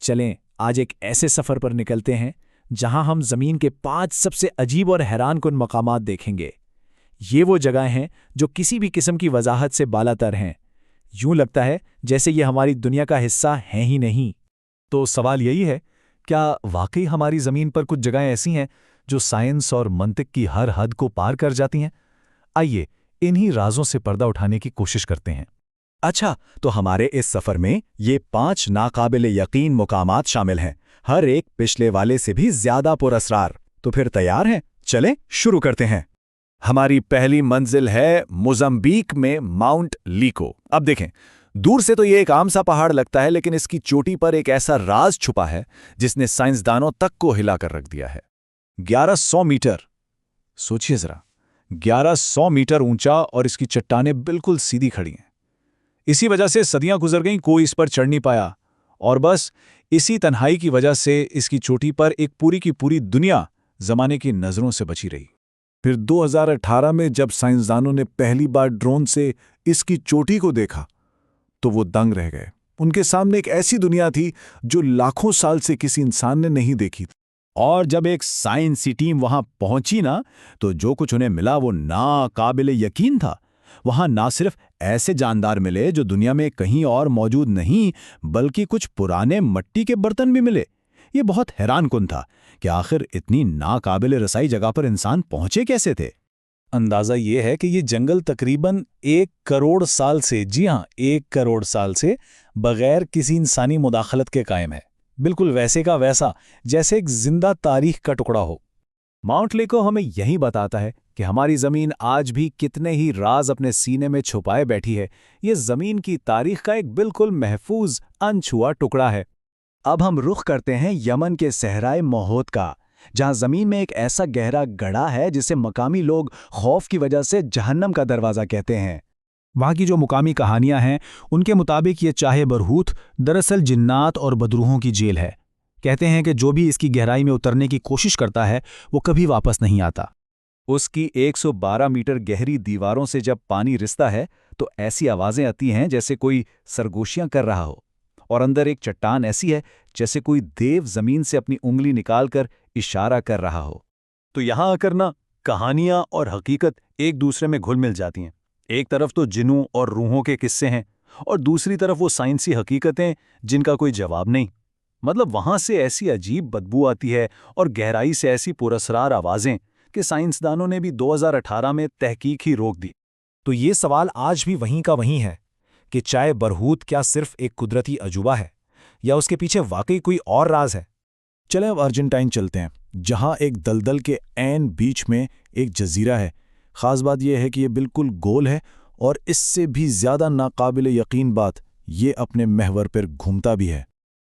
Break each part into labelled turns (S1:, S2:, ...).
S1: चलें आज एक ऐसे सफ़र पर निकलते हैं जहां हम ज़मीन के 5 सबसे अजीब और हैरानकुन मकामात देखेंगे। ये वो जगह हैं जो किसी भी किस्म की वजाहत से बालातर हैं। यूं लगता है जैसे ये हमारी दुनिया का हिस्सा हैं ही नहीं।
S2: तो सवाल यही है, क्या वाकई हमारी ज़मीन पर कुछ जगहें ऐसी हैं जो साइंस और मंतिक की हर हद को पार कर जाती हैं? आइए इन्हीं राजों से पर्दा उठाने की कोशिश करते हैं।
S3: अच्छा, तो हमारे इस सफ़र में ये 5 नाकाबिले यकीन मुकामात शामिल हैं, हर एक पिछले वाले से भी ज़्यादा पुरअसरार। तो फिर तैयार हैं? चलें शुरू करते हैं। हमारी पहली मंजिल है मोज़म्बिक में माउंट लीको। अब देखें, दूर से तो ये एक आम सा पहाड़ लगता है, लेकिन इसकी चोटी पर एक ऐसा राज छुपा है जिसने साइंसदानों तक को हिलाकर रख दिया है। 1100 मीटर, सोचिए जरा, 1100 मीटर ऊंचा, और इसकी चट्टानें बिल्कुल सीधी खड़ी हैं। इसी वजह से सदियां गुजर गईं, कोई इस पर चढ़ नहीं पाया, और बस इसी तन्हाई की वजह से इसकी चोटी पर एक पूरी की पूरी दुनिया जमाने की नजरों से बची रही। फिर 2018 में जब साइंसदानों ने पहली बार ड्रोन से इसकी चोटी को देखा तो वो दंग रह गए। उनके सामने एक ऐसी दुनिया थी जो लाखों साल से किसी इंसान ने नहीं देखी थी। और जब एक साइंसी टीम वहां पहुंची ना, तो जो कुछ उन्हें मिला वो नाकाबिले यकीन था। वहां ना सिर्फ ऐसे जानदार मिले जो दुनिया में कहीं और मौजूद नहीं, बल्कि कुछ पुराने मिट्टी के बर्तन भी मिले। ये बहुत हैरानकुन था कि आखिर इतनी नाकाबिले रसाई जगह पर इंसान पहुंचे कैसे थे।
S2: अंदाज़ा ये है कि ये जंगल तकरीबन 1 करोड़ साल से, जी हाँ 1 करोड़ साल से, बगैर किसी इंसानी मुदाखलत के कायम है। बिल्कुल वैसे का वैसा, जैसे एक जिंदा तारीख का टुकड़ा हो।
S3: माउंट लीको हमें यही बताता है कि हमारी ज़मीन आज भी कितने ही राज अपने सीने में छुपाए बैठी है। ये ज़मीन की तारीख का एक बिल्कुल महफूज, अनछुआ टुकड़ा है। अब हम रुख करते हैं यमन के सहराए मोहत का, जहां ज़मीन में एक ऐसा गहरा गड्ढा है जिसे मकामी लोग खौफ की वजह से जहन्नम का दरवाज़ा कहते हैं।
S1: वहाँ की जो मुकामी कहानियां हैं उनके मुताबिक ये चाहे बरहूत दरअसल जिन्नात और बदरूहों की जेल है। कहते हैं कि जो भी इसकी गहराई में उतरने की कोशिश करता है वो कभी वापस नहीं आता।
S3: उसकी 112 मीटर गहरी दीवारों से जब पानी रिसता है तो ऐसी आवाज़ें आती हैं जैसे कोई सरगोशियां कर रहा हो, और अंदर एक चट्टान ऐसी है जैसे कोई देव ज़मीन से अपनी उंगली निकालकर इशारा कर रहा हो।
S2: तो यहाँ आकर ना कहानियां और हकीकत एक दूसरे में घुल मिल जाती हैं। एक तरफ तो जिन्नों और रूहों के किस्से हैं, और दूसरी तरफ वो साइंसी हकीकतें जिनका कोई जवाब नहीं। मतलब वहां से ऐसी अजीब बदबू आती है और गहराई से ऐसी पुरअसरार आवाज़ें कि साइंसदानों ने भी 2018 में तहकीक ही रोक दी।
S1: तो ये सवाल आज भी वहीं का वहीं है कि चाहे बरहूत क्या सिर्फ एक कुदरती अजूबा है या उसके पीछे वाकई कोई और राज है।
S3: चलें अब अर्जेंटाइन चलते हैं, जहां एक दलदल के ऐन बीच में एक जजीरा है। ख़ास बात यह है कि यह बिल्कुल गोल है, और इससे भी ज़्यादा नाकाबिले यकीन बात, ये अपने महवर पर घूमता भी है।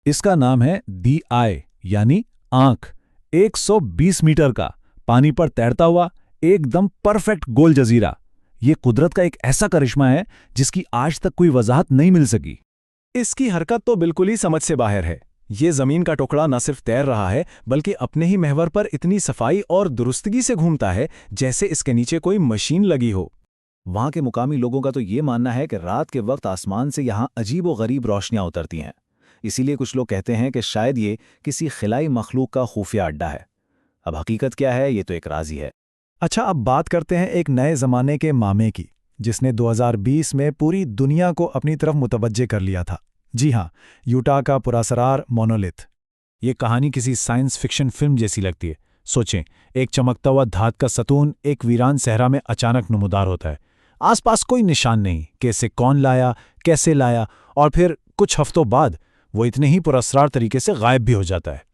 S2: इसका नाम है दी आई, यानी आंख। 120 मीटर का, पानी पर तैरता हुआ, एकदम परफेक्ट गोल जजीरा। ये कुदरत का एक ऐसा करिश्मा है जिसकी आज तक कोई वजाहत नहीं मिल सकी।
S3: इसकी हरकत तो बिल्कुल ही समझ से बाहर है। ये ज़मीन का टुकड़ा न सिर्फ तैर रहा है, बल्कि अपने ही महवर पर इतनी सफाई और दुरुस्तगी से घूमता है जैसे इसके नीचे कोई मशीन लगी हो। वहाँ के मुकामी लोगों का तो ये मानना है कि रात के वक्त आसमान से यहाँ अजीब व गरीब रोशनियाँ उतरती हैं। इसीलिए कुछ लोग कहते हैं कि शायद ये किसी खिलाई मखलूक का खुफिया अड्डा है। अब हकीकत क्या है, ये तो एक राज ही है।
S1: अच्छा, अब बात करते हैं एक नए ज़माने के मामे की, जिसने 2020 में पूरी दुनिया को अपनी तरफ मुतवज्जे कर लिया था। जी हाँ, यूटा का पुरअसरार मोनोलिथ। ये कहानी किसी साइंस फिक्शन फिल्म जैसी लगती है। सोचें, एक चमकता हुआ धात का सतून एक वीरान सहरा में अचानक नमूदार होता है। आसपास कोई निशान नहीं कि इसे कौन लाया, कैसे लाया, और फिर कुछ हफ्तों बाद वो इतने ही पुरअसरार तरीके से गायब भी हो जाता है।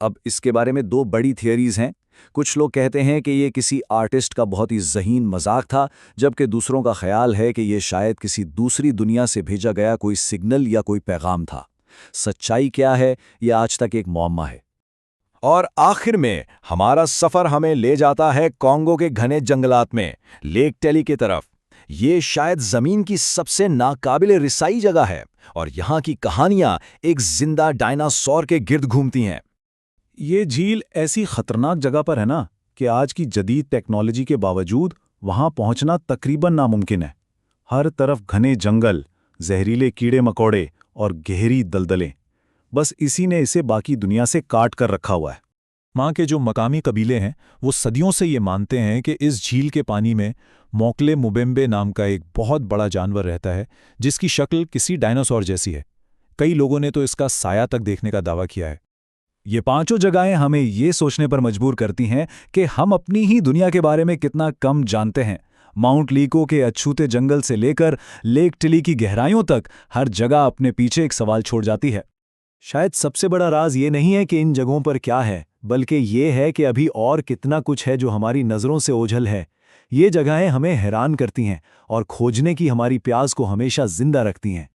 S3: अब इसके बारे में 2 बड़ी थियरीज हैं। कुछ लोग कहते हैं कि ये किसी आर्टिस्ट का बहुत ही ज़हीन मजाक था, जबकि दूसरों का ख्याल है कि ये शायद किसी दूसरी दुनिया से भेजा गया कोई सिग्नल या कोई पैगाम था। सच्चाई क्या है, ये आज तक एक मुअम्मा है। और आखिर में हमारा सफ़र हमें ले जाता है कॉन्गो के घने जंगलात में, लेक टेली की तरफ। ये शायद ज़मीन की सबसे नाकाबिले रिसाई जगह है, और यहाँ की कहानियाँ एक जिंदा डायनासोर के गिर्द घूमती हैं।
S2: ये झील ऐसी खतरनाक जगह पर है ना कि आज की जदीद टेक्नोलॉजी के बावजूद वहां पहुंचना तकरीबन नामुमकिन है। हर तरफ घने जंगल, जहरीले कीड़े मकोड़े और गहरी दलदलें। बस इसी ने इसे बाकी दुनिया से काट कर रखा हुआ है। वहाँ के जो मकामी कबीले हैं वो सदियों से ये मानते हैं कि इस झील के पानी में मोकले मुबेम्बे नाम का एक बहुत बड़ा जानवर रहता है जिसकी शक्ल किसी डायनासोर जैसी है। कई लोगों ने तो इसका साया तक देखने का दावा किया है।
S3: ये पांचों जगहें हमें ये सोचने पर मजबूर करती हैं कि हम अपनी ही दुनिया के बारे में कितना कम जानते हैं। माउंट लीको के अछूते जंगल से लेकर लेक टिली की गहराइयों तक हर जगह अपने पीछे एक सवाल छोड़ जाती है।
S2: शायद सबसे बड़ा राज ये नहीं है कि इन जगहों पर क्या है, बल्कि ये है कि अभी और कितना कुछ है जो हमारी नज़रों से ओझल है। ये जगहें हमें हैरान करती हैं और खोजने की हमारी प्यास को हमेशा जिंदा रखती हैं।